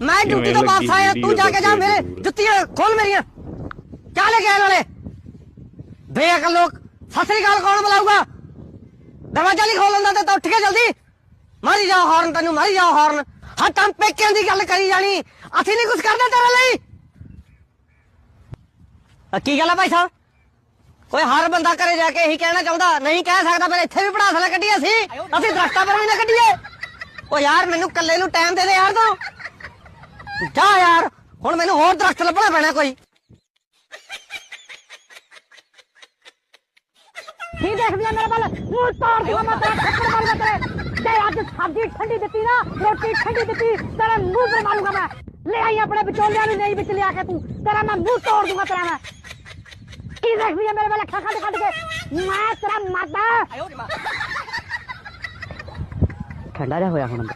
मैं ड्यूटी तो पास आया, तू जाके जा मेरे जुत्तियां खोल मेरिया। क्या लेके आए वाले बेअकल लोग। सत श्री अकाल कौन बुलाऊगा? दरवाजा नहीं खोलना तो उठ के जल्दी मारी जाओ हॉर्न, तेन मारी जाओ हॉर्न। हाँ तुम पेकिਆਂ ਦੀ ਗੱਲ करी जानी, ਅਸੀਂ नहीं कुछ करते तेरे लिए। की गल है भाई साहब? कोई हर बंदा घरे जाके यही कहना चाहता नहीं कह सकता, फिर इत्थे भी पढ़ास ना कड्ढीए सी, ਅਸੀਂ ਦਰਖਤਾਂ पर भी ना कड्ढीए। ओ यार मैनू कल्ले नू टाइम दे दे यार तू। जा यार हुण मैनू होर दरख्त ਲੱਭਣਾ ਪੈਣਾ कोई। ਕੀ ਦੇਖਦੀ ਆ ਮੇਰੇ ਵੱਲ? ਮੂੰਹ ਤੋੜ ਦੂੰਗਾ ਮੈਂ ਤੇਰਾ, ਥੱਪੜ ਮਾਰੂੰਗਾ ਤੇਰੇ। ਜੇ ਅੱਜ ਸਬਜ਼ੀ ਠੰਡੀ ਦਿੱਤੀ ਨਾ, ਰੋਟੀ ਠੰਡੀ ਦਿੱਤੀ, ਤੇਰੇ ਮੂੰਹ ਤੇ ਮਾਰੂੰਗਾ ਮੈਂ। ਲੈ ਆਈ ਆਪਣੇ ਵਿਚੋਲਿਆਂ ਨੂੰ ਨਹੀਂ ਵਿੱਚ ਲਿਆ ਕੇ ਤੂੰ, ਤੇਰਾ ਮੈਂ ਮੂੰਹ ਤੋੜ ਦੂੰਗਾ ਤੇਰਾ ਮੈਂ। ਕੀ ਦੇਖਦੀ ਆ ਮੇਰੇ ਵੱਲ ਅੱਖਾਂ ਕੱਢ ਕੱਢ ਕੇ? ਮੈਂ ਤੇਰਾ ਮਾਤਾ। ਠੰਡਾ ਜਿਹਾ ਹੋਇਆ ਹੁਣ।